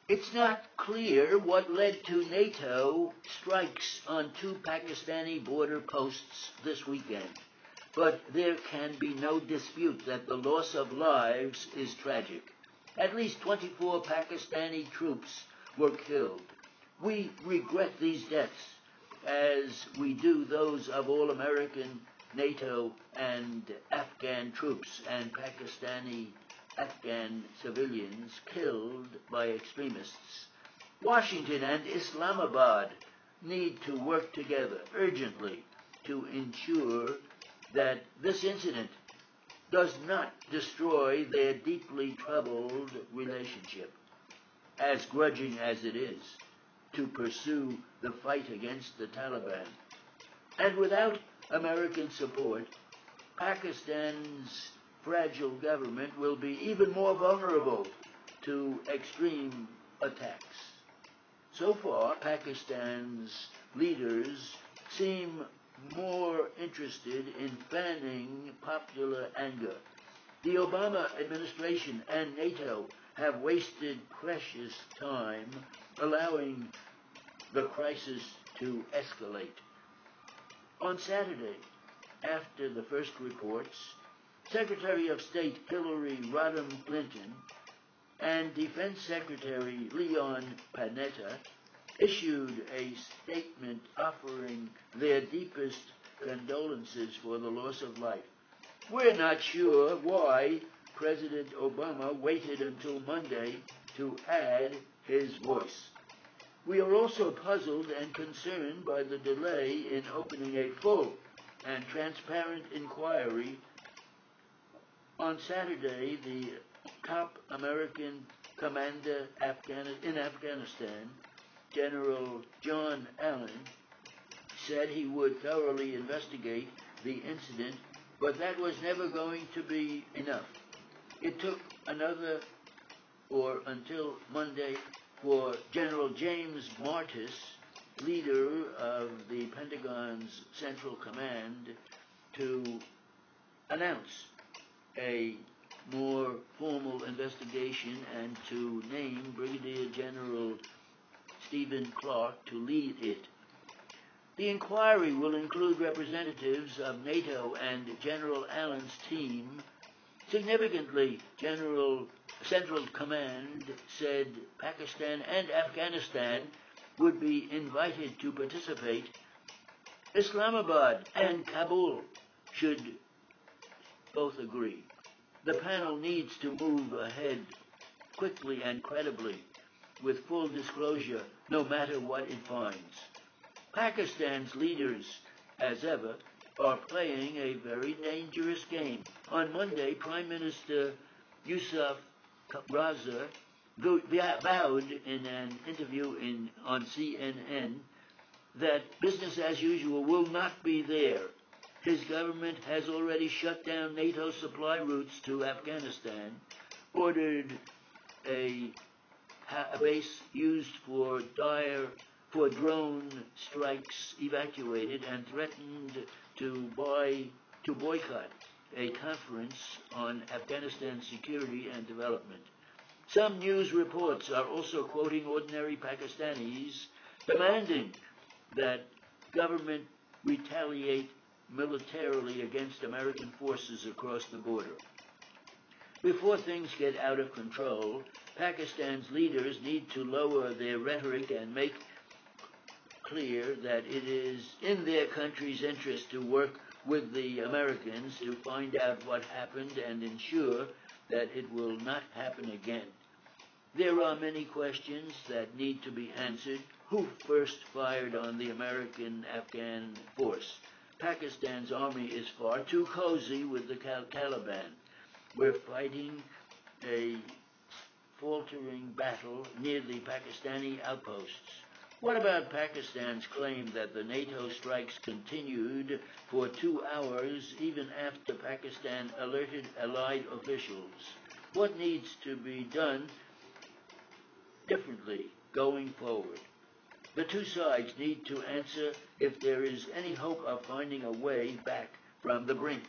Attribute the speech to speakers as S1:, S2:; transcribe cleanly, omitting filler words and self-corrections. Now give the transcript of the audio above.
S1: It's not clear what led to NATO strikes on two Pakistani border posts this weekend, but there can be no dispute that the loss of lives is tragic. At least 24 Pakistani troops were killed. We regret these deaths, as we do those of all American, NATO, and Afghan troops and Pakistani Afghan civilians killed by extremists. Washington and Islamabad need to work together urgently to ensure that this incident does not destroy their deeply troubled relationship, as grudging as it is, to pursue the fight against the Taliban. And without American support, Pakistan's fragile government will be even more vulnerable to extreme attacks. So far, Pakistan's leaders seem more interested in fanning popular anger. The Obama administration and NATO have wasted precious time allowing the crisis to escalate. On Saturday, after the first reports, Secretary of State Hillary Rodham Clinton and Defense Secretary Leon Panetta issued a statement offering their deepest condolences for the loss of life. We're not sure why President Obama waited until Monday to add his voice. We are also puzzled and concerned by the delay in opening a full and transparent inquiry. On Saturday, the top American commander in Afghanistan, General John Allen, said he would thoroughly investigate the incident, but that was never going to be enough. It took until Monday for General James Mattis, leader of the Pentagon's Central Command, to announce a more formal investigation and to name Brigadier General Stephen Clark to lead it. The inquiry will include representatives of NATO and General Allen's team. Significantly, Central Command said Pakistan and Afghanistan would be invited to participate. Islamabad and Kabul should both agree. The panel needs to move ahead quickly and credibly with full disclosure, no matter what it finds. Pakistan's leaders, as ever, are playing a very dangerous game. On Monday, Prime Minister Yusuf Raza vowed in an interview on CNN that business as usual will not be there. His government has already shut down NATO supply routes to Afghanistan, ordered a base used for drone strikes evacuated, and threatened to boycott a conference on Afghanistan security and development. Some news reports are also quoting ordinary Pakistanis demanding that government retaliate militarily against American forces across the border. Before things get out of control, Pakistan's leaders need to lower their rhetoric and make clear that it is in their country's interest to work with the Americans to find out what happened and ensure that it will not happen again. There are many questions that need to be answered. Who first fired on the American-Afghan force? Pakistan's army is far too cozy with the Taliban. We're fighting a faltering battle near the Pakistani outposts. What about Pakistan's claim that the NATO strikes continued for 2 hours even after Pakistan alerted allied officials? What needs to be done differently going forward? The two sides need to answer if there is any hope of finding a way back from the brink.